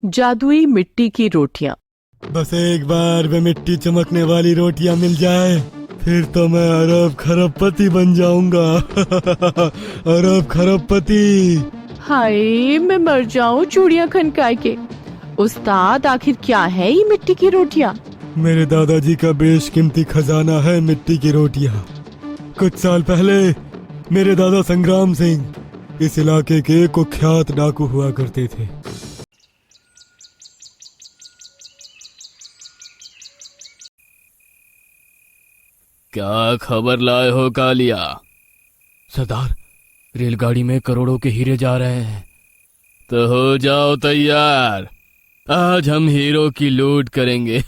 जादुई मिट्टी की रोटियां। बस एक बार वे मिट्टी चमकने वाली रोटियां मिल जाए, फिर तो मैं अरब खरबपति बन जाऊंगा। अरब खरबपति। हाय, मैं मर जाऊं चूड़ियां खनकाए के। उस्ताद, आखिर क्या है ये मिट्टी की रोटियां? मेरे दादाजी का बेशकीमती खजाना है मिट्टी की रोटियां। कुछ साल पहले मेरे दादा संग्राम सिंह इस इलाके के कुख्यात डाकू हुआ करते थे। क्या खबर लाए हो कालिया? सरदार, रेलगाड़ी में करोड़ों के हीरे जा रहे हैं। तो हो जाओ तैयार, आज हम हीरो की लूट करेंगे।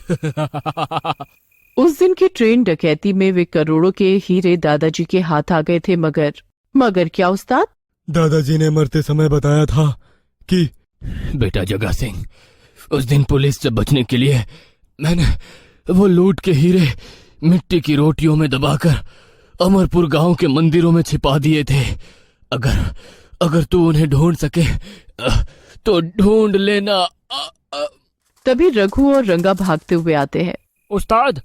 उस दिन की ट्रेन डकैती में वे करोड़ों के हीरे दादाजी के हाथ आ गए थे। मगर क्या उस्ताद? दादाजी ने मरते समय बताया था कि बेटा जग्गा सिंह, उस दिन पुलिस से बचने के लिए मैंने वो लूट के हीरे मिट्टी की रोटियों में दबाकर अमरपुर गांव के मंदिरों में छिपा दिए थे। अगर तू उन्हें ढूंढ सके तो ढूंढ लेना। तभी रघु और रंगा भागते हुए आते हैं। उस्ताद,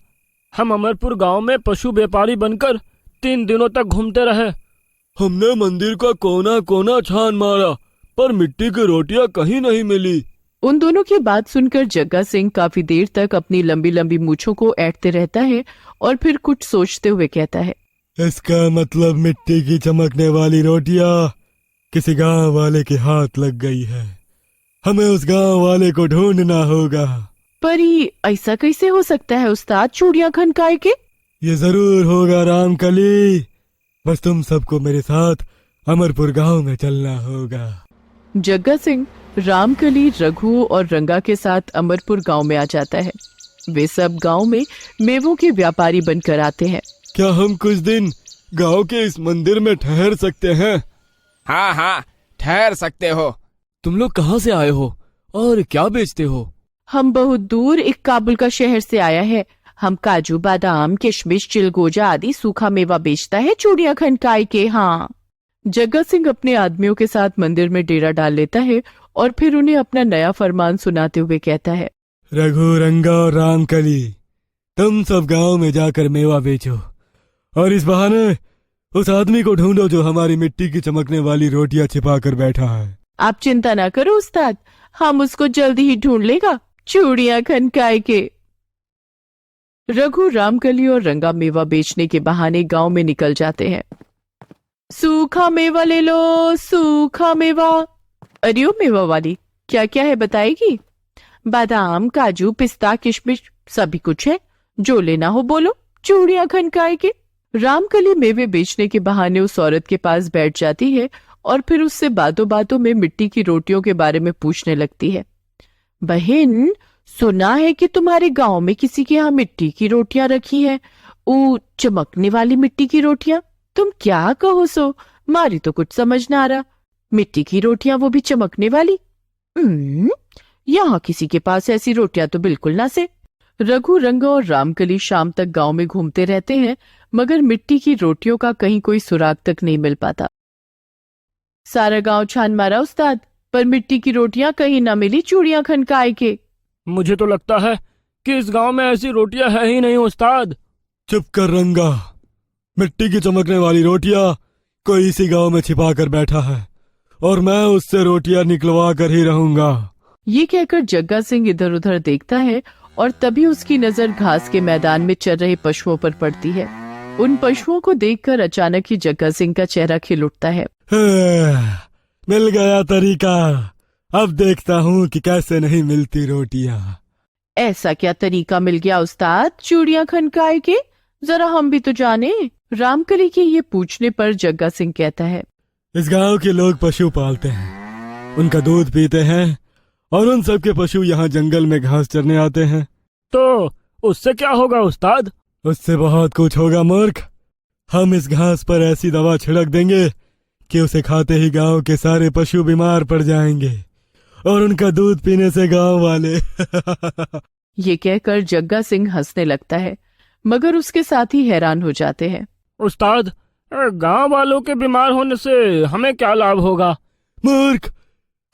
हम अमरपुर गांव में पशु व्यापारी बनकर 3 दिनों तक घूमते रहे। हमने मंदिर का कोना कोना छान मारा, पर मिट्टी की रोटियां कहीं नहीं मिली। उन दोनों की बात सुनकर जग्गा सिंह काफी देर तक अपनी लंबी लंबी मूछों को ऐंठते रहता है और फिर कुछ सोचते हुए कहता है, इसका मतलब मिट्टी की चमकने वाली रोटियां किसी गांव वाले के हाथ लग गई है। हमें उस गांव वाले को ढूंढना होगा। पर ये ऐसा कैसे हो सकता है उस्ताद, चूड़ियां खनकाए के? ये जरूर होगा रामकली। बस तुम सबको मेरे साथ अमरपुर गांव में चलना होगा। जग्गा सिंह रामकली, रघु और रंगा के साथ अमरपुर गांव में आ जाता है। वे सब गांव में मेवों के व्यापारी बनकर आते हैं। क्या हम कुछ दिन गांव के इस मंदिर में ठहर सकते हैं? हाँ हाँ, ठहर सकते हो। तुम लोग कहाँ से आए हो और क्या बेचते हो? हम बहुत दूर एक काबुल का शहर से आया है। हम काजू, बादाम, किशमिश, चिलगोजा आदि सूखा मेवा बेचता है चूड़ियां खनकाए के। हाँ। जग्गा सिंह अपने आदमियों के साथ मंदिर में डेरा डाल लेता है और फिर उन्हें अपना नया फरमान सुनाते हुए कहता है, रघु, रंगा और रामकली, तुम सब गांव में जाकर मेवा बेचो और इस बहाने उस आदमी को ढूंढो जो हमारी मिट्टी की चमकने वाली रोटियां छिपा कर बैठा है। आप चिंता ना करो उस्ताद, हम उसको जल्दी ही ढूंढ लेगा चूड़ियां खनकाए के। रघु, रामकली और रंगा मेवा बेचने के बहाने गांव में निकल जाते हैं। सूखा मेवा ले लो, सूखा मेवा। अरे ओ मेवा वाली, क्या क्या है बताएगी? बादाम, काजू, पिस्ता, किशमिश सभी कुछ है, जो लेना हो बोलो, चूड़ियां खनकाए के। रामकली मेवे बेचने के बहाने उस औरत के पास बैठ जाती है और फिर उससे बातों बातों में मिट्टी की रोटियों के बारे में पूछने लगती है। बहन, सुना है कि तुम्हारे गांव में किसी के यहाँ मिट्टी की रोटियां रखी हैं, वो चमकने वाली मिट्टी की रोटियां। तुम क्या कहो सो? मारी तो कुछ समझ ना आ रहा। मिट्टी की रोटियां, वो भी चमकने वाली? यहाँ किसी के पास ऐसी रोटियां तो बिल्कुल ना से। रघु, रंगा और रामकली शाम तक गांव में घूमते रहते हैं, मगर मिट्टी की रोटियों का कहीं कोई सुराग तक नहीं मिल पाता। सारा गांव छान मारा उस्ताद, पर मिट्टी की रोटियां कहीं ना मिली चूड़ियां खनकाए के। मुझे तो लगता है कि इस गांव में ऐसी रोटियां है ही नहीं उस्ताद। चुप कर रंगा, मिट्टी की चमकने वाली रोटियां कोई इसी गांव में छिपा कर बैठा है और मैं उससे रोटियां निकलवा कर ही रहूंगा। ये कहकर जग्गा सिंह इधर उधर देखता है और तभी उसकी नजर घास के मैदान में चल रहे पशुओं पर पड़ती है। उन पशुओं को देखकर अचानक ही जग्गा सिंह का चेहरा खिल उठता है। मिल गया तरीका, अब देखता हूँ कि कैसे नहीं मिलती रोटियां। ऐसा क्या तरीका मिल गया उस्ताद चूड़ियां खनकाए के? जरा हम भी तो जाने। रामकली के ये पूछने पर जग्गा सिंह कहता है, इस गांव के लोग पशु पालते हैं, उनका दूध पीते हैं और उन सब के पशु यहाँ जंगल में घास चरने आते हैं। तो उससे क्या होगा उस्ताद? उससे बहुत कुछ होगा मूर्ख। हम इस घास पर ऐसी दवा छिड़क देंगे कि उसे खाते ही गांव के सारे पशु बीमार पड़ जाएंगे और उनका दूध पीने से गांव वाले। ये कहकर जग्गा सिंह हंसने लगता है, मगर उसके साथी हैरान हो जाते हैं। उस्ताद, गांव वालों के बीमार होने से हमें क्या लाभ होगा? मूर्ख,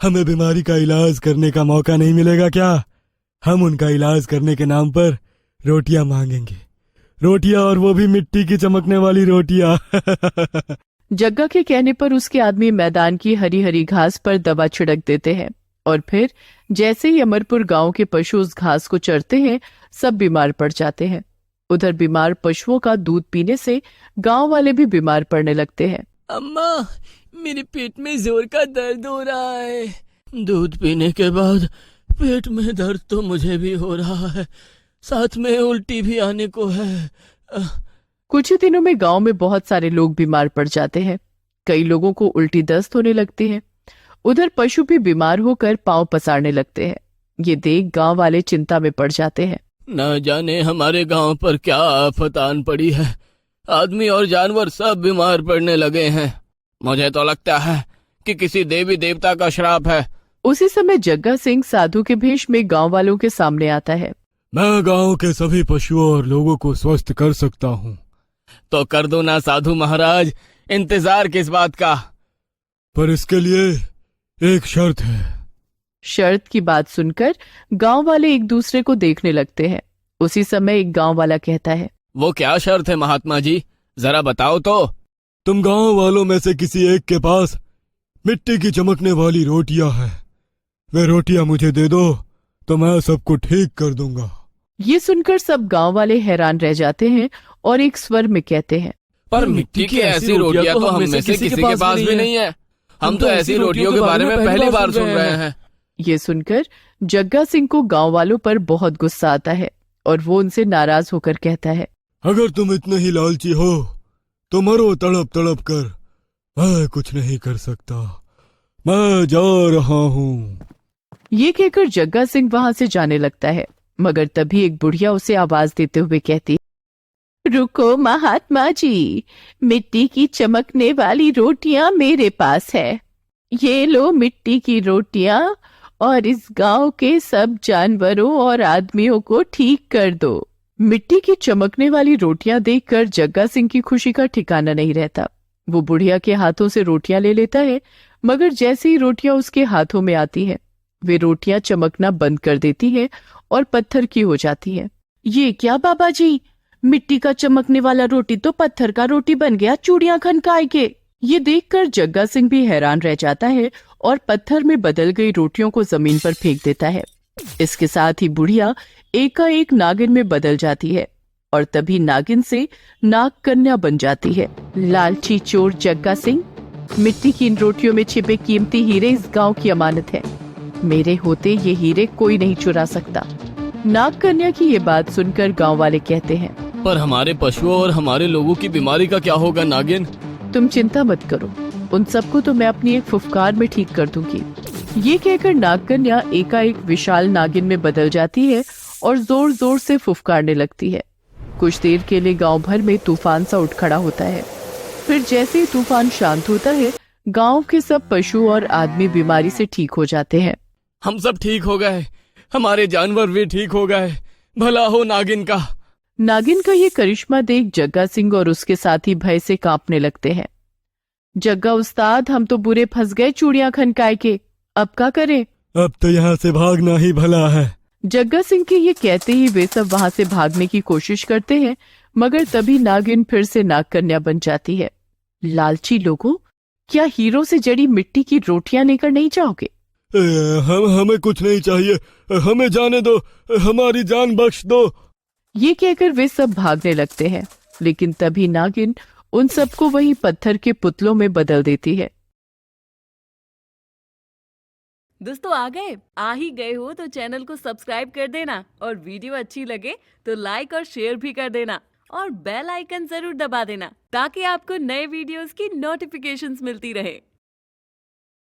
हमें बीमारी का इलाज करने का मौका नहीं मिलेगा क्या? हम उनका इलाज करने के नाम पर रोटियां मांगेंगे, रोटियां, और वो भी मिट्टी की चमकने वाली रोटियां। जग्गा के कहने पर उसके आदमी मैदान की हरी हरी घास पर दवा छिड़क देते हैं और फिर जैसे ही अमरपुर गांव के पशु उस घास को चरते हैं, सब बीमार पड़ जाते हैं। उधर बीमार पशुओं का दूध पीने से गांव वाले भी बीमार पड़ने लगते हैं। अम्मा, मेरे पेट में जोर का दर्द हो रहा है। दूध पीने के बाद पेट में दर्द तो मुझे भी हो रहा है, साथ में उल्टी भी आने को है। कुछ ही दिनों में गांव में बहुत सारे लोग बीमार पड़ जाते हैं। कई लोगों को उल्टी दस्त होने लगती है। उधर पशु भी बीमार होकर पांव पसारने लगते हैं। ये देख गांव वाले चिंता में पड़ जाते हैं। न जाने हमारे गांव पर क्या आफत आन पड़ी है, आदमी और जानवर सब बीमार पड़ने लगे हैं। मुझे तो लगता है कि किसी देवी देवता का श्राप है। उसी समय जग्गा सिंह साधु के भेष में गांव वालों के सामने आता है। मैं गांव के सभी पशुओं और लोगों को स्वस्थ कर सकता हूँ। तो कर दो ना साधु महाराज, इंतजार किस बात का? पर इसके लिए एक शर्त है। शर्त की बात सुनकर गांव वाले एक दूसरे को देखने लगते हैं। उसी समय एक गांव वाला कहता है, वो क्या शर्त है महात्मा जी, जरा बताओ तो। तुम गांव वालों में से किसी एक के पास मिट्टी की चमकने वाली रोटियां हैं। वे रोटियां मुझे दे दो तो मैं सबको ठीक कर दूंगा। ये सुनकर सब गांव वाले हैरान रह जाते हैं और एक स्वर में कहते हैं, पर मिट्टी की ऐसी रोटियां तो हम में से किसी के पास भी नहीं है। हम तो ऐसी रोटियों के बारे में पहली बार सुन रहे हैं। ये सुनकर जग्गा सिंह को गांव वालों पर बहुत गुस्सा आता है और वो उनसे नाराज होकर कहता है, अगर तुम इतने ही लालची हो तो मरो तड़प तड़प कर। मैं कुछ नहीं कर सकता, मैं जा रहा हूँ। ये कहकर जग्गा सिंह वहां से जाने लगता है, मगर तभी एक बुढ़िया उसे आवाज देते हुए कहती, रुको महात्मा जी, मिट्टी की चमकने वाली रोटियां मेरे पास है। ये लो मिट्टी की रोटियां और इस गांव के सब जानवरों और आदमियों को ठीक कर दो। मिट्टी की चमकने वाली रोटियां देखकर जग्गा सिंह की खुशी का ठिकाना नहीं रहता। वो बुढ़िया के हाथों से रोटियां ले लेता है, मगर जैसे ही रोटियां उसके हाथों में आती हैं, वे रोटियां चमकना बंद कर देती हैं और पत्थर की हो जाती हैं। ये क्या बाबा जी, मिट्टी का चमकने वाला रोटी तो पत्थर का रोटी बन गया चूड़ियां खनकाए के। ये देखकर जग्गा सिंह भी हैरान रह जाता है और पत्थर में बदल गई रोटियों को जमीन पर फेंक देता है। इसके साथ ही बुढ़िया एकाएक नागिन में बदल जाती है और तभी नागिन से नाग कन्या बन जाती है। लालची चोर जग्गा सिंह, मिट्टी की इन रोटियों में छिपे कीमती हीरे इस गांव की अमानत है। मेरे होते ये हीरे कोई नहीं चुरा सकता। नाग कन्या की ये बात सुनकर गांव वाले कहते हैं, पर हमारे पशुओं और हमारे लोगों की बीमारी का क्या होगा नागिन? तुम चिंता मत करो, उन सबको तो मैं अपनी एक फुफकार में ठीक कर दूंगी। ये कहकर नाग कन्या एकाएक विशाल नागिन में बदल जाती है और जोर जोर से फुफकारने लगती है। कुछ देर के लिए गांव भर में तूफान सा उठ खड़ा होता है। फिर जैसे ही तूफान शांत होता है, गांव के सब पशु और आदमी बीमारी से ठीक हो जाते हैं। हम सब ठीक हो गए, हमारे जानवर भी ठीक हो गए, भला हो नागिन का। नागिन का ये करिश्मा देख जग्गा सिंह और उसके साथी भय से कांपने लगते हैं। जग्गा उस्ताद, हम तो बुरे फंस गए चूड़ियां खनकाए के, अब क्या करें? अब तो यहाँ से भागना ही भला है। जग्गा सिंह के ये कहते ही वे सब वहां से भागने की कोशिश करते हैं, मगर तभी नागिन फिर से नाग कन्या बन जाती है। लालची लोगों, क्या हीरो से जड़ी मिट्टी की रोटियां लेकर नहीं जाओगे? हमें कुछ नहीं चाहिए, हमें जाने दो, हमारी जान बख्श दो। ये कहकर वे सब भागने लगते हैं, लेकिन तभी नागिन उन सबको वही पत्थर के पुतलों में बदल देती है। दोस्तों, आ ही गए हो तो चैनल को सब्सक्राइब कर देना और वीडियो अच्छी लगे तो लाइक और शेयर भी कर देना और बेल आइकन जरूर दबा देना ताकि आपको नए वीडियोस की नोटिफिकेशंस मिलती रहे।